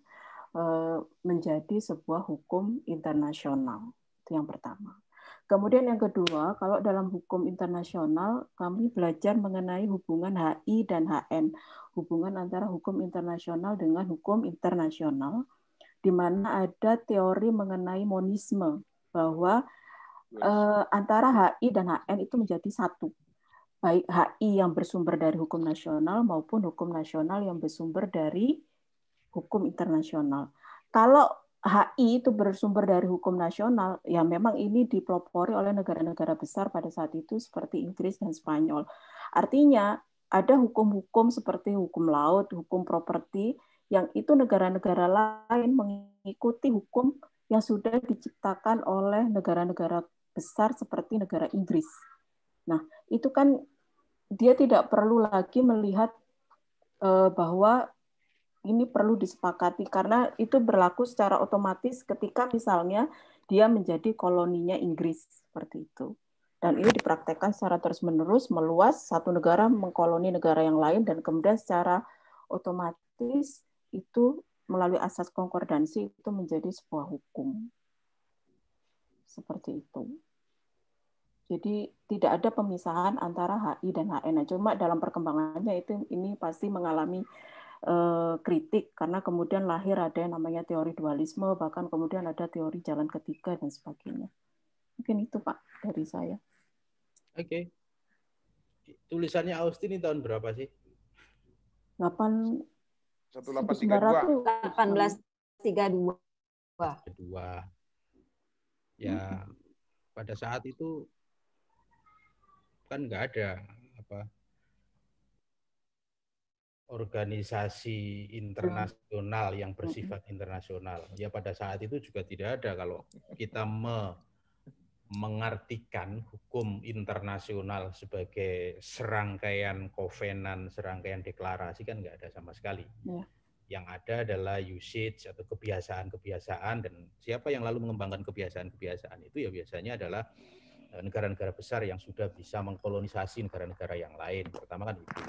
menjadi sebuah hukum internasional. Itu yang pertama. Kemudian yang kedua, kalau dalam hukum internasional, kami belajar mengenai hubungan HI dan HN, hubungan antara hukum internasional dengan hukum internasional, di mana ada teori mengenai monisme, bahwa antara HI dan HN itu menjadi satu. Baik HI yang bersumber dari hukum nasional maupun hukum nasional yang bersumber dari hukum internasional. Kalau HI itu bersumber dari hukum nasional, ya memang ini dipelopori oleh negara-negara besar pada saat itu seperti Inggris dan Spanyol. Artinya ada hukum-hukum seperti hukum laut, hukum properti, yang itu negara-negara lain mengikuti hukum yang sudah diciptakan oleh negara-negara besar seperti negara Inggris. Nah, itu kan dia tidak perlu lagi melihat bahwa ini perlu disepakati, karena itu berlaku secara otomatis ketika misalnya dia menjadi koloninya Inggris, seperti itu. Dan ini dipraktekkan secara terus-menerus, meluas, satu negara mengkoloni negara yang lain, dan kemudian secara otomatis itu melalui asas konkordansi itu menjadi sebuah hukum. Seperti itu. Jadi tidak ada pemisahan antara HI dan HN. Cuma dalam perkembangannya ini pasti mengalami kritik, karena kemudian lahir ada yang namanya teori dualisme, bahkan kemudian ada teori jalan ketiga dan sebagainya. Mungkin itu Pak dari saya. Oke. Tulisannya Austin ini tahun berapa sih? 1832. 1832. Ya, pada saat itu kan nggak ada organisasi internasional yang bersifat internasional. Ya pada saat itu juga tidak ada. Kalau kita mengartikan hukum internasional sebagai serangkaian kovenan, serangkaian deklarasi kan nggak ada sama sekali. Ya. Yang ada adalah usage atau kebiasaan-kebiasaan, dan siapa yang lalu mengembangkan kebiasaan-kebiasaan itu ya biasanya adalah negara-negara besar yang sudah bisa mengkolonisasi negara-negara yang lain. Pertama kan itu.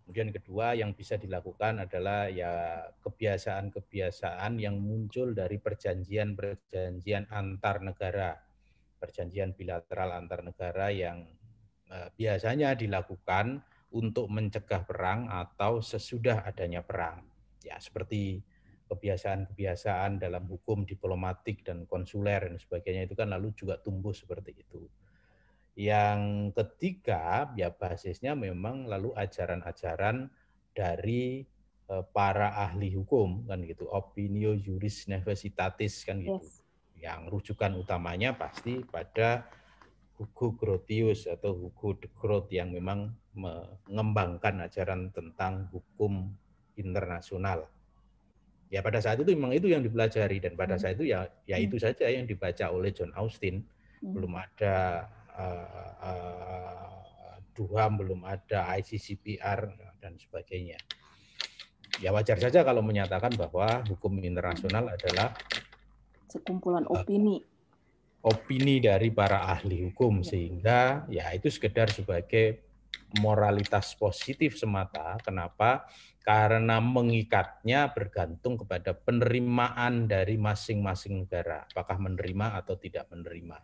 Kemudian kedua yang bisa dilakukan adalah ya kebiasaan-kebiasaan yang muncul dari perjanjian-perjanjian antar negara, perjanjian bilateral antar negara yang biasanya dilakukan untuk mencegah perang atau sesudah adanya perang. Ya seperti kebiasaan-kebiasaan dalam hukum diplomatik dan konsuler dan sebagainya itu kan lalu juga tumbuh seperti itu. Yang ketiga, ya basisnya memang lalu ajaran-ajaran dari para ahli hukum kan gitu, opinio juris necessitatis kan gitu. Yes. Yang rujukan utamanya pasti pada Hugo Grotius atau Hugo de Groot yang memang mengembangkan ajaran tentang hukum internasional. Ya pada saat itu memang itu yang dipelajari, dan pada saat itu ya itu saja yang dibaca oleh John Austin. Belum ada DUHAM, belum ada ICCPR dan sebagainya. Ya wajar saja kalau menyatakan bahwa hukum internasional adalah sekumpulan opini dari para ahli hukum, sehingga ya itu sekedar sebagai moralitas positif semata. Kenapa? Karena mengikatnya bergantung kepada penerimaan dari masing-masing negara, apakah menerima atau tidak menerima.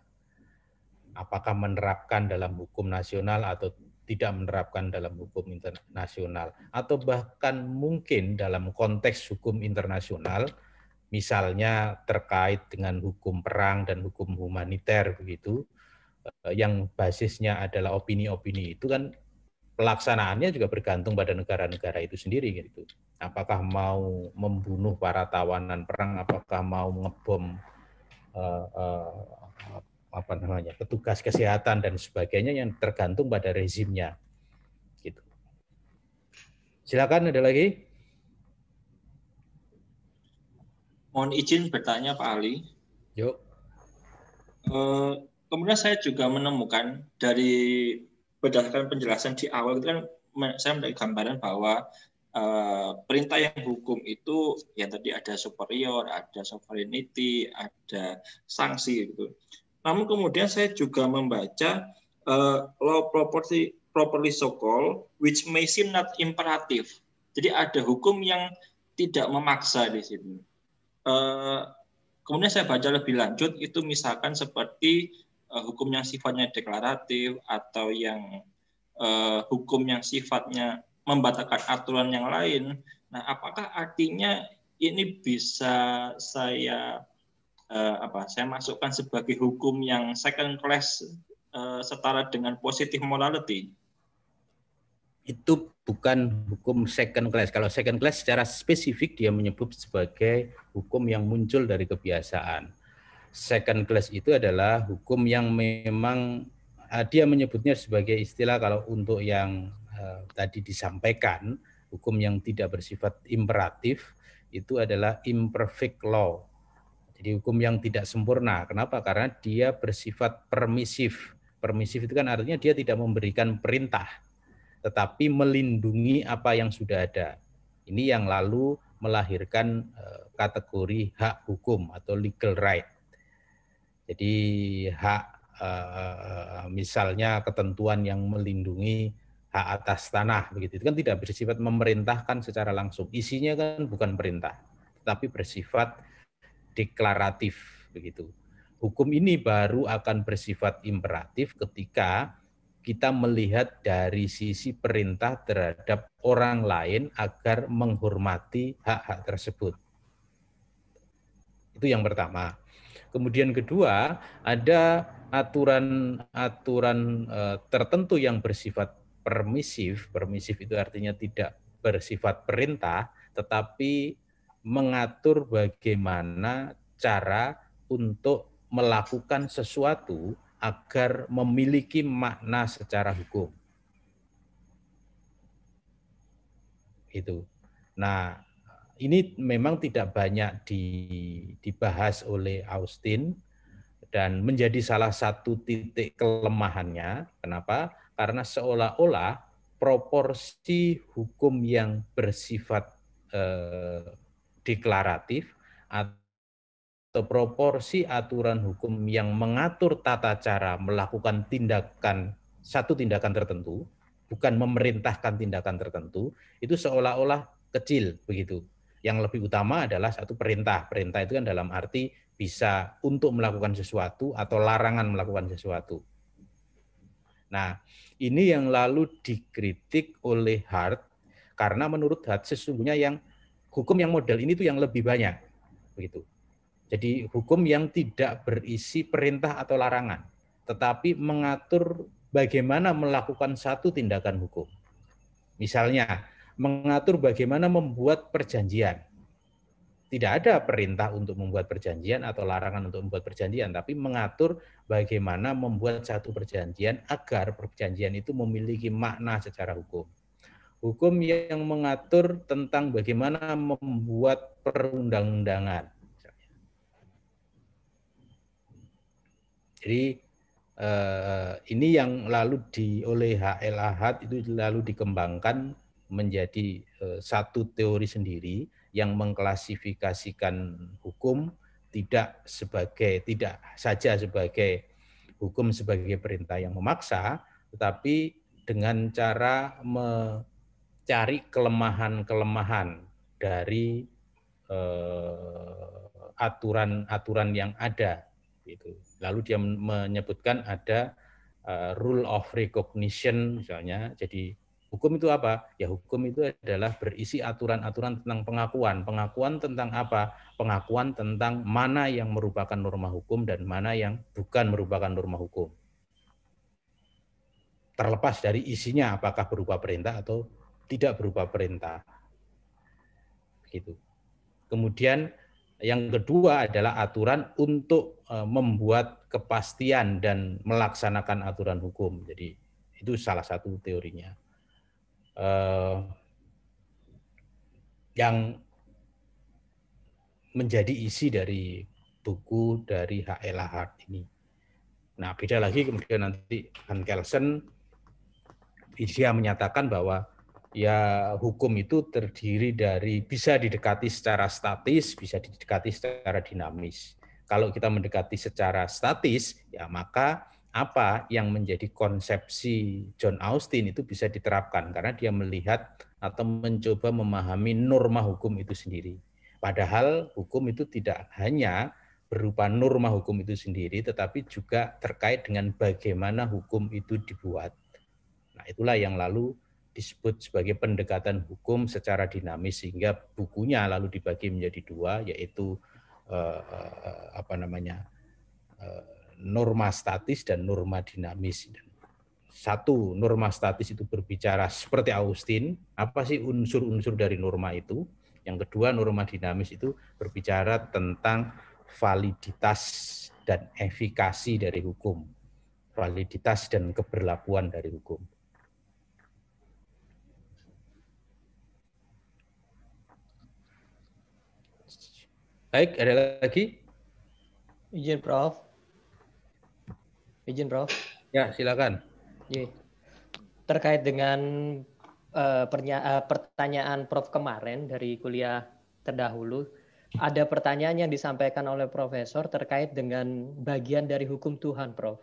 Apakah menerapkan dalam hukum nasional atau tidak menerapkan dalam hukum internasional, atau bahkan mungkin dalam konteks hukum internasional, misalnya terkait dengan hukum perang dan hukum humaniter begitu, yang basisnya adalah opini-opini itu kan pelaksanaannya juga bergantung pada negara-negara itu sendiri gitu. Apakah mau membunuh para tawanan perang, apakah mau ngebom petugas kesehatan dan sebagainya, yang tergantung pada rezimnya. Gitu. Silakan, ada lagi? Mohon izin bertanya Pak Ali. Yuk. Kemudian saya juga menemukan dari berdasarkan penjelasan di awal itu kan saya mendapat gambaran bahwa perintah yang hukum itu ya tadi ada superior, ada sovereignty, ada sanksi gitu. Namun kemudian saya juga membaca law properly so called, which may seem not imperative. Jadi ada hukum yang tidak memaksa di situ. Kemudian saya baca lebih lanjut, itu misalkan seperti hukum yang sifatnya deklaratif atau yang hukum yang sifatnya membatalkan aturan yang lain. Nah, apakah artinya ini bisa saya masukkan sebagai hukum yang second class setara dengan positive morality? Itu bukan hukum second class. Kalau second class secara spesifik dia menyebut sebagai hukum yang muncul dari kebiasaan. Second class itu adalah hukum yang memang dia menyebutnya sebagai istilah, kalau untuk yang tadi disampaikan, hukum yang tidak bersifat imperatif itu adalah imperfect law. Jadi hukum yang tidak sempurna. Kenapa? Karena dia bersifat permisif. Permisif itu kan artinya dia tidak memberikan perintah, tetapi melindungi apa yang sudah ada. Ini yang lalu melahirkan kategori hak hukum atau legal right. Jadi hak misalnya ketentuan yang melindungi hak atas tanah begitu, itu kan tidak bersifat memerintahkan secara langsung. Isinya kan bukan perintah, tetapi bersifat deklaratif begitu. Hukum ini baru akan bersifat imperatif ketika kita melihat dari sisi perintah terhadap orang lain agar menghormati hak-hak tersebut. Itu yang pertama. Kemudian kedua, ada aturan-aturan tertentu yang bersifat permisif. Permisif itu artinya tidak bersifat perintah, tetapi mengatur bagaimana cara untuk melakukan sesuatu agar memiliki makna secara hukum. Itu. Nah, ini memang tidak banyak dibahas oleh Austin dan menjadi salah satu titik kelemahannya. Kenapa? Karena seolah-olah proporsi hukum yang bersifat deklaratif atau proporsi aturan hukum yang mengatur tata cara melakukan satu tindakan tertentu, bukan memerintahkan tindakan tertentu, itu seolah-olah kecil begitu. Yang lebih utama adalah satu perintah. Perintah itu kan dalam arti bisa untuk melakukan sesuatu atau larangan melakukan sesuatu. Nah, ini yang lalu dikritik oleh Hart, karena menurut Hart sesungguhnya yang hukum yang model ini tuh yang lebih banyak begitu. Jadi hukum yang tidak berisi perintah atau larangan, tetapi mengatur bagaimana melakukan satu tindakan hukum. Misalnya, mengatur bagaimana membuat perjanjian. Tidak ada perintah untuk membuat perjanjian atau larangan untuk membuat perjanjian, tapi mengatur bagaimana membuat satu perjanjian agar perjanjian itu memiliki makna secara hukum. Hukum yang mengatur tentang bagaimana membuat perundang-undangan. Jadi ini yang lalu oleh H.L. Ahad itu lalu dikembangkan menjadi satu teori sendiri yang mengklasifikasikan hukum tidak saja sebagai hukum sebagai perintah yang memaksa, tetapi dengan cara mencari kelemahan-kelemahan dari aturan-aturan yang ada. Gitu. Lalu dia menyebutkan ada rule of recognition misalnya. Jadi hukum itu apa? Ya hukum itu adalah berisi aturan-aturan tentang pengakuan. Pengakuan tentang apa? Pengakuan tentang mana yang merupakan norma hukum dan mana yang bukan merupakan norma hukum. Terlepas dari isinya apakah berupa perintah atau tidak berupa perintah. Gitu. Kemudian yang kedua adalah aturan untuk membuat kepastian dan melaksanakan aturan hukum. Jadi itu salah satu teorinya. Yang menjadi isi dari buku dari H.L. Ahad ini. Nah, beda lagi kemudian nanti Hans Kelsen dia menyatakan bahwa ya hukum itu terdiri dari bisa didekati secara statis, bisa didekati secara dinamis. Kalau kita mendekati secara statis, ya maka apa yang menjadi konsepsi John Austin itu bisa diterapkan karena dia melihat atau mencoba memahami norma hukum itu sendiri. Padahal hukum itu tidak hanya berupa norma hukum itu sendiri, tetapi juga terkait dengan bagaimana hukum itu dibuat. Nah, itulah yang lalu disebut sebagai pendekatan hukum secara dinamis, sehingga bukunya lalu dibagi menjadi dua, yaitu norma statis dan norma dinamis. Satu, norma statis itu berbicara seperti Austin, apa sih unsur-unsur dari norma itu. Yang kedua, norma dinamis itu berbicara tentang validitas dan efikasi dari hukum, validitas dan keberlakuan dari hukum. Baik, ada lagi? Izin Prof. Ya, silakan. Terkait dengan pertanyaan Prof kemarin dari kuliah terdahulu, ada pertanyaan yang disampaikan oleh Profesor terkait dengan bagian dari hukum Tuhan, Prof.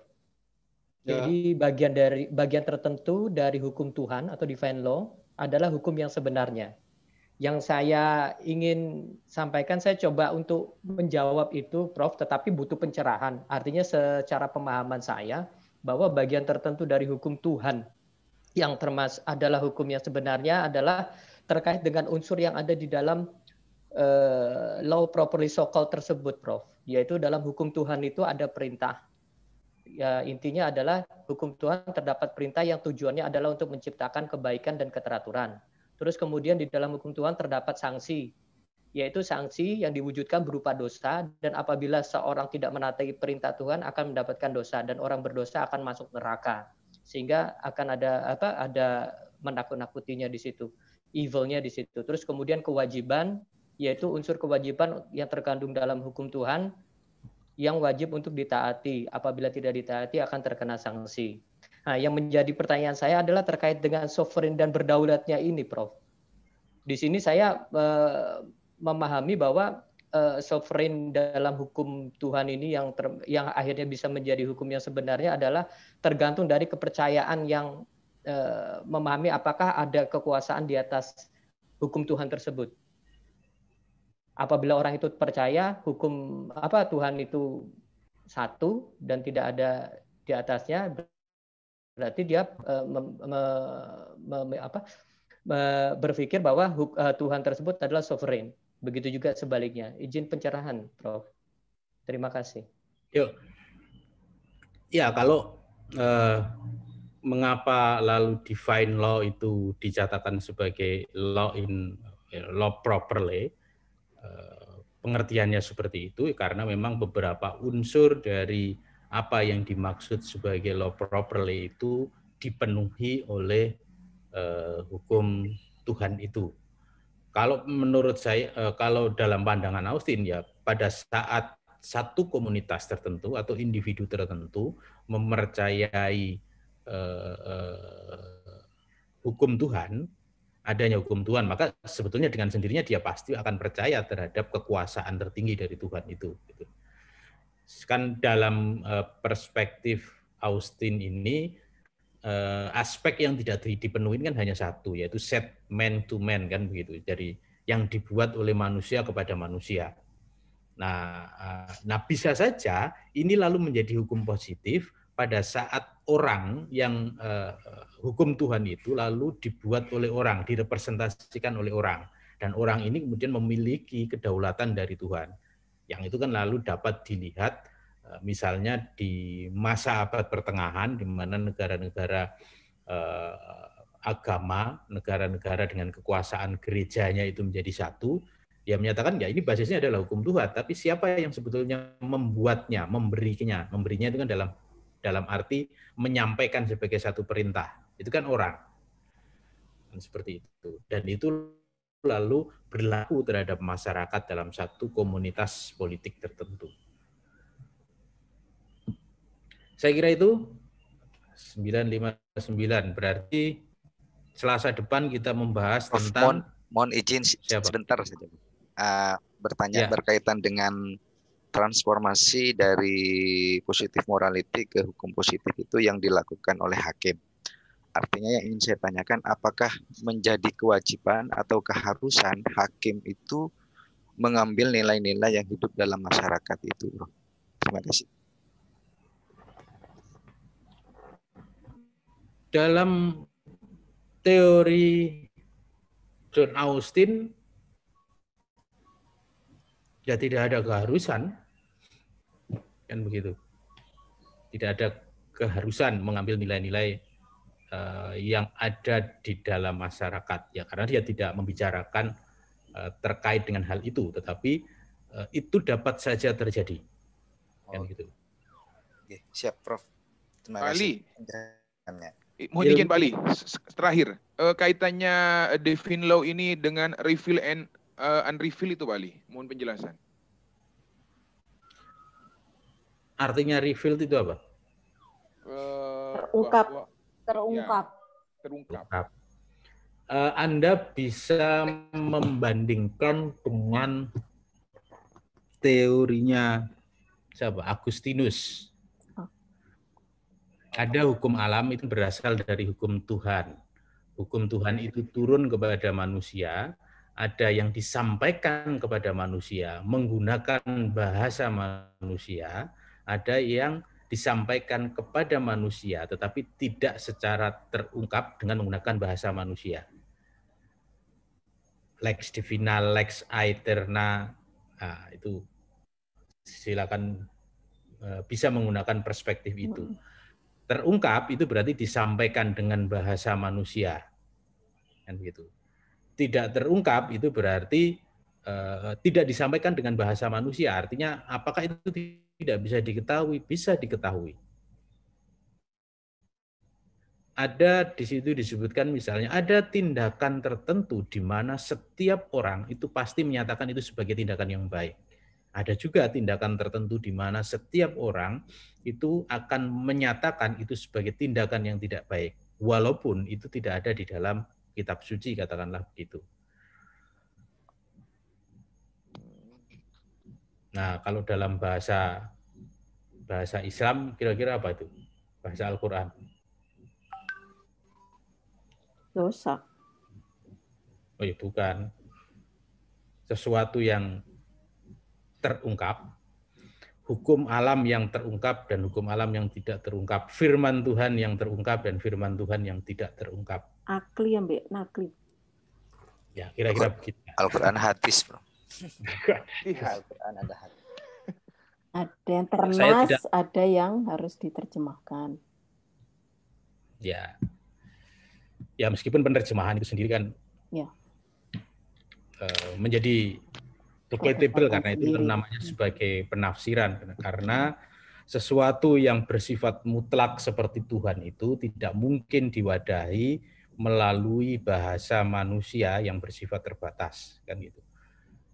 Jadi bagian tertentu dari hukum Tuhan atau divine law adalah hukum yang sebenarnya. Yang saya ingin sampaikan, saya coba untuk menjawab itu, Prof, tetapi butuh pencerahan. Artinya secara pemahaman saya, bahwa bagian tertentu dari hukum Tuhan yang termasuk adalah hukum yang sebenarnya adalah terkait dengan unsur yang ada di dalam law properly so called tersebut, Prof. Yaitu dalam hukum Tuhan itu ada perintah. Ya, intinya adalah hukum Tuhan terdapat perintah yang tujuannya adalah untuk menciptakan kebaikan dan keteraturan. Terus kemudian di dalam hukum Tuhan terdapat sanksi, yaitu sanksi yang diwujudkan berupa dosa, dan apabila seorang tidak menaati perintah Tuhan akan mendapatkan dosa, dan orang berdosa akan masuk neraka. Sehingga akan ada menakut-nakutinya di situ, evilnya di situ. Terus kemudian kewajiban, yaitu unsur kewajiban yang terkandung dalam hukum Tuhan yang wajib untuk ditaati. Apabila tidak ditaati akan terkena sanksi. Nah, yang menjadi pertanyaan saya adalah terkait dengan sovereign dan berdaulatnya ini, Prof. Di sini saya memahami bahwa sovereign dalam hukum Tuhan ini yang akhirnya bisa menjadi hukum yang sebenarnya adalah tergantung dari kepercayaan yang memahami apakah ada kekuasaan di atas hukum Tuhan tersebut. Apabila orang itu percaya hukum Tuhan itu satu dan tidak ada di atasnya, berarti dia berpikir bahwa Tuhan tersebut adalah sovereign. Begitu juga sebaliknya. Izin pencerahan, Prof. Terima kasih. Yuk. Ya, kalau mengapa lalu divine law itu dicatatkan sebagai law properly, pengertiannya seperti itu karena memang beberapa unsur dari apa yang dimaksud sebagai law properly itu dipenuhi oleh hukum Tuhan itu. Kalau menurut saya, kalau dalam pandangan Austin ya, pada saat satu komunitas tertentu atau individu tertentu mempercayai hukum Tuhan, adanya hukum Tuhan, maka sebetulnya dengan sendirinya dia pasti akan percaya terhadap kekuasaan tertinggi dari Tuhan itu. Kan dalam perspektif Austin ini, aspek yang tidak dipenuhi kan hanya satu, yaitu set man to man, kan begitu. Jadi yang dibuat oleh manusia kepada manusia. Nah bisa saja ini lalu menjadi hukum positif pada saat orang yang hukum Tuhan itu lalu dibuat oleh orang, direpresentasikan oleh orang, dan orang ini kemudian memiliki kedaulatan dari Tuhan. Yang itu kan lalu dapat dilihat misalnya di masa abad pertengahan, di mana negara-negara agama, negara-negara dengan kekuasaan gerejanya itu menjadi satu, dia menyatakan ya ini basisnya adalah hukum Tuhan, tapi siapa yang sebetulnya membuatnya, memberinya itu kan dalam arti menyampaikan sebagai satu perintah, itu kan orang. Dan seperti itu. Dan itu lalu berlaku terhadap masyarakat dalam satu komunitas politik tertentu. Saya kira itu 959, berarti Selasa depan kita membahas tentang... Mohon izin sebentar saja. Bertanya berkaitan dengan transformasi dari positif morality ke hukum positif itu yang dilakukan oleh hakim. Artinya yang ingin saya tanyakan, apakah menjadi kewajiban atau keharusan hakim itu mengambil nilai-nilai yang hidup dalam masyarakat itu, Bro? Terima kasih. Dalam teori John Austin, ya tidak ada keharusan, kan begitu. Tidak ada keharusan mengambil nilai-nilai yang ada di dalam masyarakat, ya karena dia tidak membicarakan terkait dengan hal itu, tetapi itu dapat saja terjadi, kan gitu. Oke, siap, Prof. Terima kasih. Mohon izin Pak Ali, terakhir, kaitannya divine law ini dengan reveal and unreveal itu Pak Ali, mohon penjelasan. Artinya revealed itu apa? Terungkap. Terungkap. Ya, terungkap. Anda bisa membandingkan dengan teorinya siapa? Agustinus. Ada hukum alam itu berasal dari hukum Tuhan. Hukum Tuhan itu turun kepada manusia, ada yang disampaikan kepada manusia menggunakan bahasa manusia, ada yang disampaikan kepada manusia tetapi tidak secara terungkap dengan menggunakan bahasa manusia. Lex divina, lex aeterna, nah, itu silakan bisa menggunakan perspektif itu. Terungkap itu berarti disampaikan dengan bahasa manusia, kan gitu. Tidak terungkap itu berarti tidak disampaikan dengan bahasa manusia. Artinya apakah itu tidak bisa diketahui? Bisa diketahui. Ada di situ disebutkan misalnya ada tindakan tertentu di mana setiap orang itu pasti menyatakan itu sebagai tindakan yang baik. Ada juga tindakan tertentu di mana setiap orang itu akan menyatakan itu sebagai tindakan yang tidak baik. Walaupun itu tidak ada di dalam kitab suci, katakanlah begitu. Nah, kalau dalam bahasa Islam kira-kira apa itu? Bahasa Al-Qur'an. Dosa. Oh ya, bukan. Sesuatu yang terungkap, hukum alam yang terungkap dan hukum alam yang tidak terungkap, firman Tuhan yang terungkap dan firman Tuhan yang tidak terungkap. Akli, Mbak, nakli. Ya, kira-kira begitu. Al-Qur'an hadis, Bro. Al-Qur'an ada hadis. Ada yang ternas, ada yang harus diterjemahkan. Ya. Ya, meskipun penerjemahan itu sendiri kan ya. Menjadi debatable karena itu namanya sebagai penafsiran, karena sesuatu yang bersifat mutlak seperti Tuhan itu tidak mungkin diwadahi melalui bahasa manusia yang bersifat terbatas, kan gitu.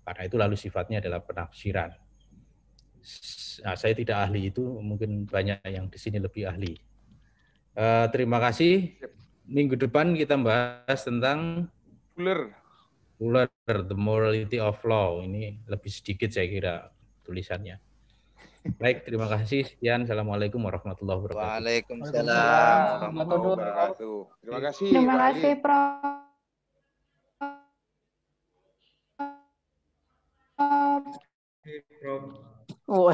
Karena itu lalu sifatnya adalah penafsiran. Nah, saya tidak ahli itu, mungkin banyak yang di sini lebih ahli. Terima kasih. Minggu depan kita bahas tentang Fuller, The Morality of Law. Ini lebih sedikit saya kira tulisannya. Baik, terima kasih. Sekian. Assalamualaikum warahmatullahi wabarakatuh. Waalaikumsalam warahmatullahi wabarakatuh. Terima kasih. Terima kasih, Prof. Oh.